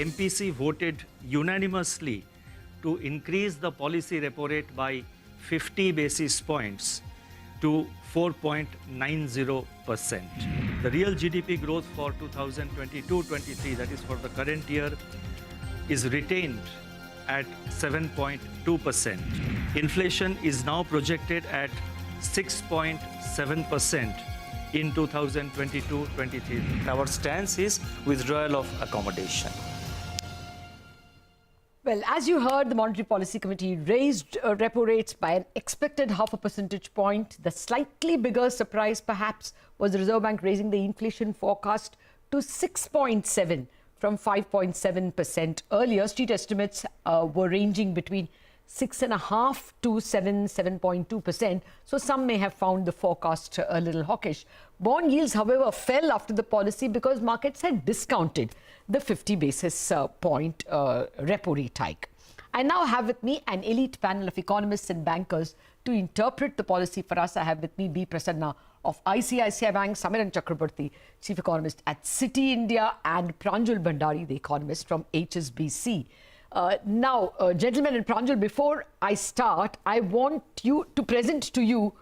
MPC voted unanimously to increase the policy repo rate by 50 basis points to 4.90%. The real GDP growth for 2022-23, that is for the current year, is retained at 7.2%. Inflation is now projected at 6.7% in 2022-23. Our stance is withdrawal of accommodation. Well, as you heard, the Monetary Policy Committee raised repo rates by an expected 0.5 percentage point. The slightly bigger surprise, perhaps, was the Reserve Bank raising the inflation forecast to 6.7 from 5.7% earlier. Street estimates were ranging between 6.5 to 7.2%. So some may have found the forecast a little hawkish. Bond yields, however, fell after the policy because markets had discounted the 50 basis point repo rate hike. I now have with me an elite panel of economists and bankers to interpret the policy for us. I have with me B. Prasanna of ICICI Bank, Samiran Chakraborty, Chief Economist at Citi India, and Pranjul Bhandari, the economist from HSBC. Now, gentlemen, and Pranjul, before I start, I want you to present to you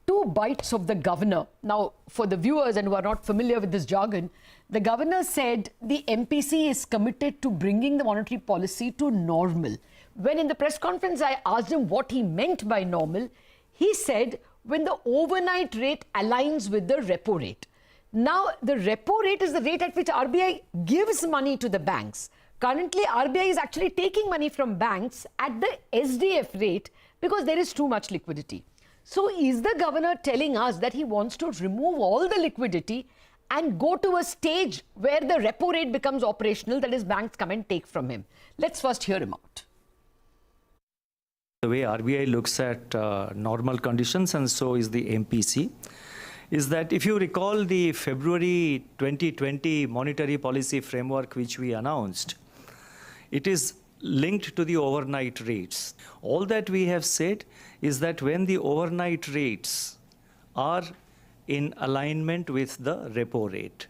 two bites of the governor. Now, for the viewers and who are not familiar with this jargon, the governor said the MPC is committed to bringing the monetary policy to normal. When in the press conference I asked him what he meant by normal, he said when the overnight rate aligns with the repo rate. Now, the repo rate is the rate at which RBI gives money to the banks. Currently, RBI is actually taking money from banks at the SDF rate because there is too much liquidity. So is the governor telling us that he wants to remove all the liquidity and go to a stage where the repo rate becomes operational, that is, banks come and take from him? Let's first hear him out. The way RBI looks at normal conditions, and so is the MPC, is that if you recall the February 2020 monetary policy framework which we announced, it is linked to the overnight rates. All that we have said is that when the overnight rates are in alignment with the repo rate,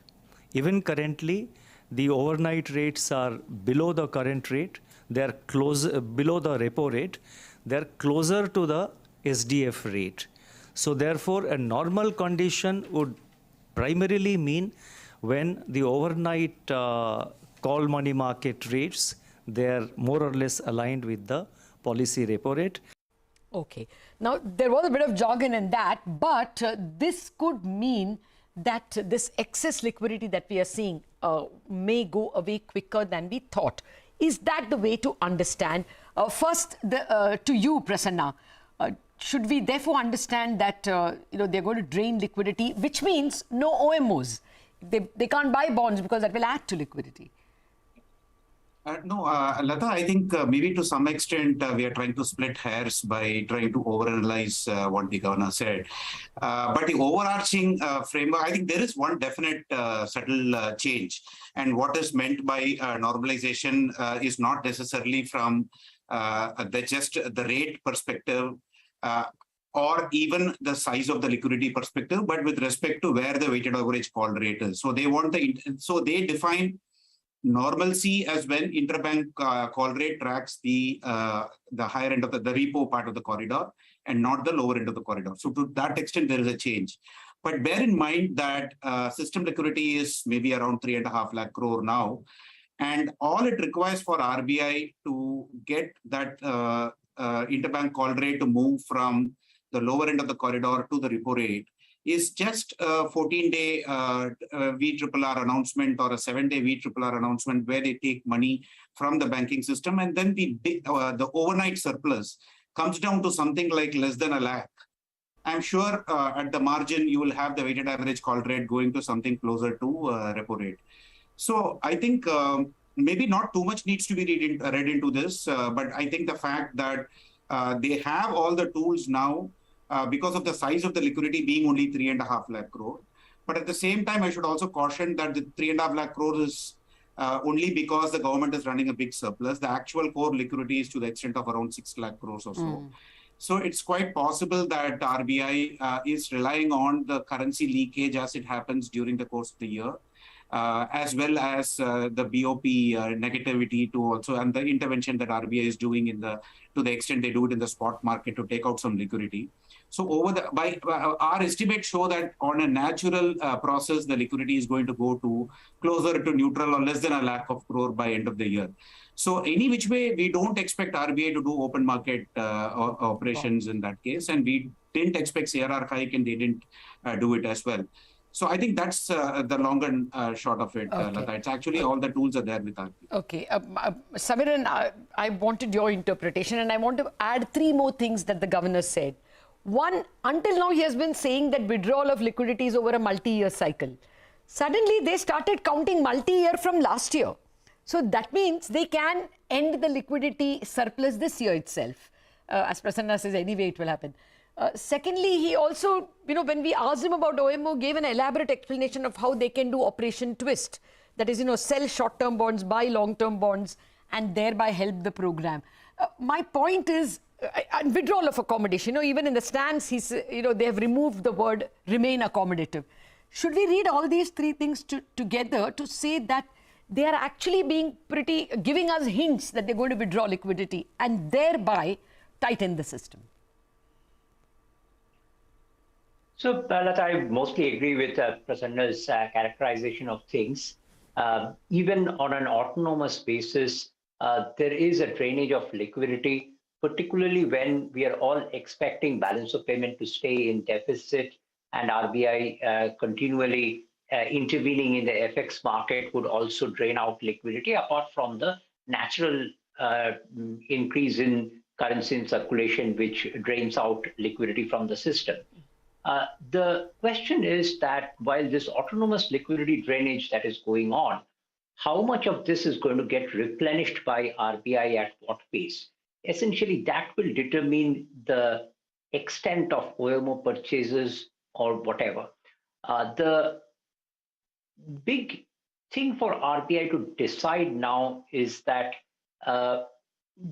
even currently the overnight rates are below the current rate, they are below the repo rate, they are closer to the SDF rate. So therefore, a normal condition would primarily mean when the overnight call money market rates, they are more or less aligned with the policy repo rate. Okay. Now, there was a bit of jargon in that, but this could mean that this excess liquidity that we are seeing may go away quicker than we thought. Is that the way to understand? First, to you, Prasanna, should we therefore understand that they're going to drain liquidity, which means no OMOs? They can't buy bonds because that will add to liquidity. No, Lata, I think maybe to some extent we are trying to split hairs by trying to overanalyze what the governor said. But the overarching framework, I think there is one definite subtle change. And what is meant by normalization is not necessarily from just the rate perspective or even the size of the liquidity perspective, but with respect to where the weighted average call rate is. So they want they define normalcy as when interbank call rate tracks the higher end of the repo part of the corridor and not the lower end of the corridor. So to that extent, there is a change. But bear in mind that system liquidity is maybe around 3.5 lakh crore now. And all it requires for RBI to get that interbank call rate to move from the lower end of the corridor to the repo rate is just a 14-day VRRR announcement or a 7-day VRRR announcement where they take money from the banking system, and then the overnight surplus comes down to something like less than 1 lakh. I'm sure at the margin you will have the weighted average call rate going to something closer to repo rate. So I think maybe not too much needs to be read into this, but I think the fact that they have all the tools now because of the size of the liquidity being only 3.5 lakh crore. But at the same time, I should also caution that the 3.5 lakh crore is only because the government is running a big surplus. The actual core liquidity is to the extent of around 6 lakh crores or so. So it's quite possible that RBI is relying on the currency leakage as it happens during the course of the year as well as the BOP negativity to also, and the intervention that RBI is doing to the extent they do it in the spot market to take out some liquidity. So our estimates show that on a natural process, the liquidity is going to go to closer to neutral or less than 1 lakh crore by end of the year. So any which way, we don't expect RBI to do open market operations in that case, and we didn't expect CRR hike, and they didn't do it as well. So I think that's the long and short of it, Lata. It's actually all the tools are there with RBI. Okay. Samiran, I wanted your interpretation, and I want to add 3 more things that the governor said. One, until now, he has been saying that withdrawal of liquidity is over a multi-year cycle. Suddenly, they started counting multi-year from last year. So that means they can end the liquidity surplus this year itself. As Prasanna says, anyway, it will happen. Secondly, he also, when we asked him about OMO, gave an elaborate explanation of how they can do Operation Twist. That is, sell short-term bonds, buy long-term bonds, and thereby help the program. My point is, withdrawal of accommodation. Even in the stance, they have removed the word remain accommodative. Should we read all these 3 things together to say that they are actually giving us hints that they're going to withdraw liquidity and thereby tighten the system? So, Lata, I mostly agree with Prasanna's characterization of things. Even on an autonomous basis, there is a drainage of liquidity, particularly when we are all expecting balance of payment to stay in deficit, and RBI continually intervening in the FX market would also drain out liquidity, apart from the natural increase in currency in circulation, which drains out liquidity from the system. The question is that while this autonomous liquidity drainage that is going on, how much of this is going to get replenished by RBI at what pace? Essentially, that will determine the extent of OMO purchases or whatever. The big thing for RBI to decide now is that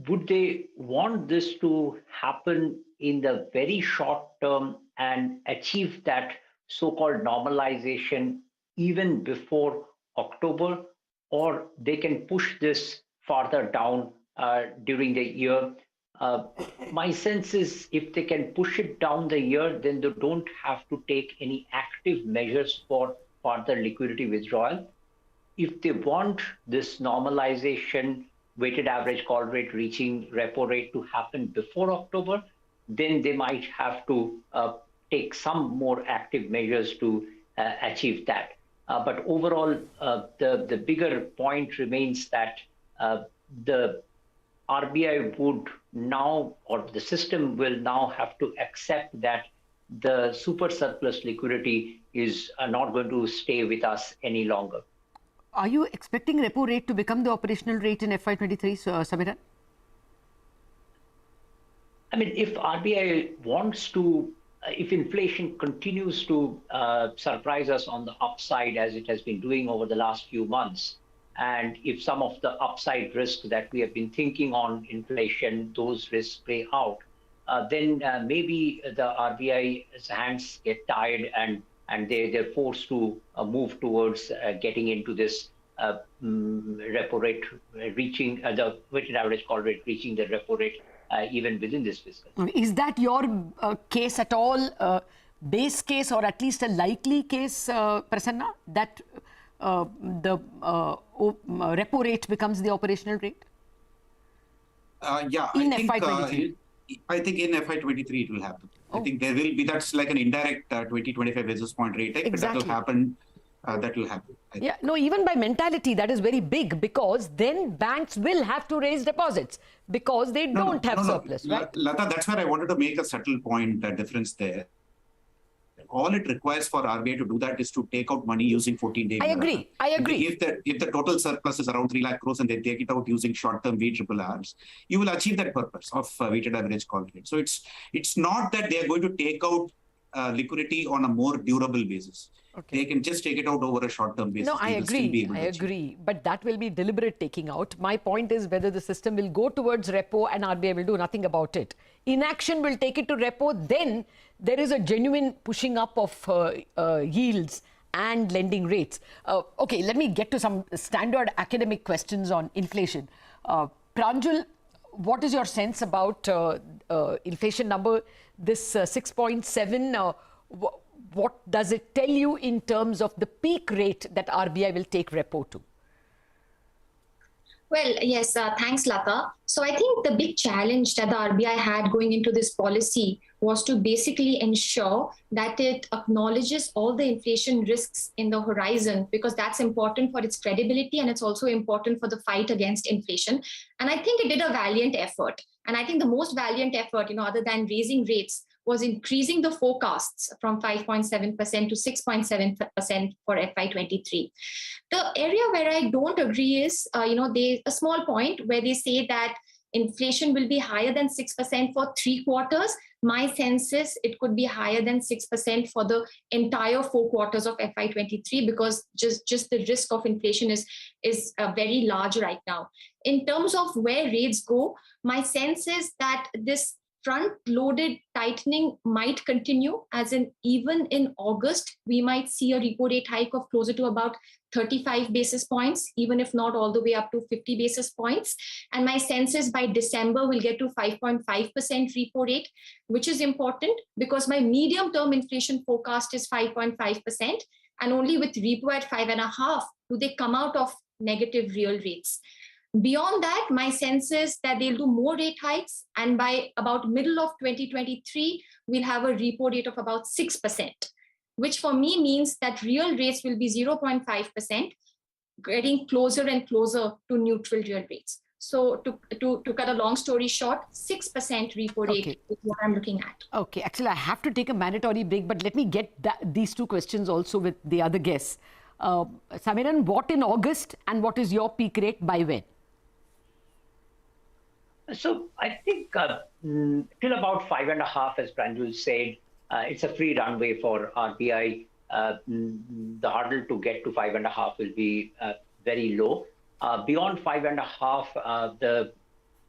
would they want this to happen in the very short term and achieve that so-called normalization even before October, or they can push this farther down during the year. My sense is if they can push it down the year, then they don't have to take any active measures for further liquidity withdrawal. If they want this normalization, weighted average call rate reaching repo rate to happen before October, then they might have to take some more active measures to achieve that. But overall, the bigger point remains that the RBI would now, or the system will now have to accept that the super surplus liquidity is not going to stay with us any longer. Are you expecting repo rate to become the operational rate in FY23, Samiran? I mean, if RBI wants to, if inflation continues to surprise us on the upside as it has been doing over the last few months, and if some of the upside risks that we have been thinking on inflation, those risks play out, then maybe the RBI's hands get tired and they're forced to move towards getting into this repo rate, reaching the weighted average call rate, reaching the repo rate even within this fiscal. Is that your case at all, base case or at least a likely case, Prasanna, that the repo rate becomes the operational rate? Yeah, in I think, FY23. I think in FY23 it will happen. I think there will be, that's like an indirect 20-25 basis point rate hike, Exactly. but that will happen. That will happen. Yeah, no, even by mentality, that is very big, because then banks will have to raise deposits because they don't have surplus, right? Lata, that's where I wanted to make a subtle point difference there. All it requires for RBI to do that is to take out money using 14-day. I agree. If the total surplus is around 3 lakh crores and they take it out using short-term VRRs, you will achieve that purpose of weighted average call rate. So it's not that they are going to take out liquidity on a more durable basis. Okay. They can just take it out over a short-term basis. No, I agree. But that will be deliberate taking out. My point is whether the system will go towards repo and RBI will do nothing about it. Inaction will take it to repo, then there is a genuine pushing up of yields and lending rates. Okay, let me get to some standard academic questions on inflation. Pranjul, what is your sense about inflation number, this 6.7? What does it tell you in terms of the peak rate that RBI will take repo to? Well, yes, thanks, Lata. So I think the big challenge that the RBI had going into this policy was to basically ensure that it acknowledges all the inflation risks in the horizon, because that's important for its credibility and it's also important for the fight against inflation. And I think it did a valiant effort. And I think the most valiant effort, other than raising rates, was increasing the forecasts from 5.7% to 6.7% for FY23. The area where I don't agree is, a small point where they say that inflation will be higher than 6% for 3 quarters. My sense is it could be higher than 6% for the entire 4 quarters of FY23, because just the risk of inflation is very large right now. In terms of where rates go, my sense is that this front-loaded tightening might continue, as in even in August, we might see a repo rate hike of closer to about 35 basis points, even if not all the way up to 50 basis points. And my sense is by December, we'll get to 5.5% repo rate, which is important because my medium-term inflation forecast is 5.5%. And only with repo at 5.5% do they come out of negative real rates. Beyond that, my sense is that they'll do more rate hikes. And by about middle of 2023, we'll have a repo rate of about 6%, which for me means that real rates will be 0.5%, getting closer and closer to neutral real rates. So to cut a long story short, 6% repo rate is what I'm looking at. Okay, actually, I have to take a mandatory break, but let me get these 2 questions also with the other guests. Samiran, what in August and what is your peak rate by when? So I think till about 5.5, as Pranjul said, it's a free runway for RBI. The hurdle to get to 5.5 will be very low. Beyond 5.5, the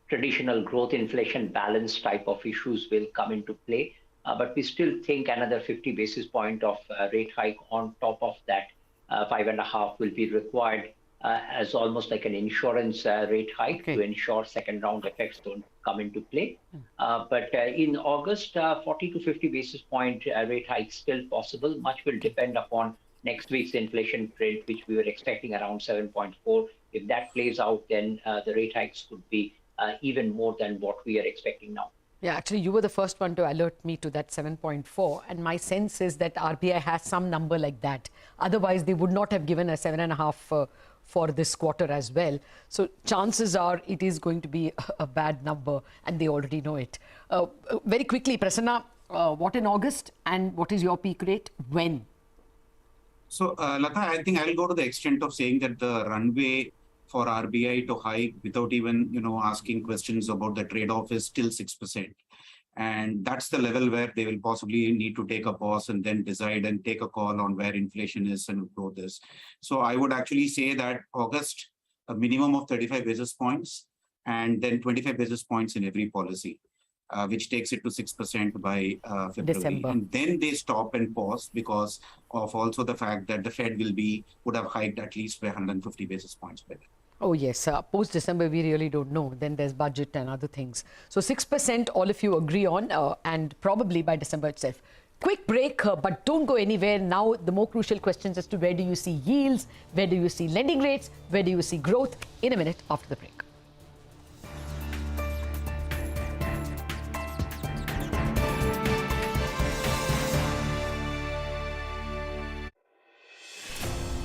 traditional growth inflation balance type of issues will come into play. But we still think another 50 basis point of rate hike on top of that 5.5 will be required as almost like an insurance rate hike to ensure second round effects don't come into play. But in August, 40 to 50 basis point rate hike still possible. Much will depend upon next week's inflation print, which we were expecting around 7.4. If that plays out, then the rate hikes could be even more than what we are expecting now. Yeah, actually, you were the first one to alert me to that 7.4. And my sense is that RBI has some number like that. Otherwise, they would not have given a 7.5 for this quarter as well. So chances are it is going to be a bad number and they already know it. Very quickly, Prasanna, what in August and what is your peak rate? When? So, Lata, I think I'll go to the extent of saying that the runway for RBI to hike without even, asking questions about the trade-off is still 6%. And that's the level where they will possibly need to take a pause and then decide and take a call on where inflation is and growth is. So I would actually say that August, a minimum of 35 basis points and then 25 basis points in every policy, which takes it to 6% by February. December. And then they stop and pause because of also the fact that the Fed would have hiked at least by 150 basis points by then. Oh, yes. Post-December, we really don't know. Then there's budget and other things. So 6%, all of you agree on, and probably by December itself. Quick break, but don't go anywhere. Now, the more crucial questions as to where do you see yields, where do you see lending rates, where do you see growth, in a minute after the break.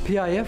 PIF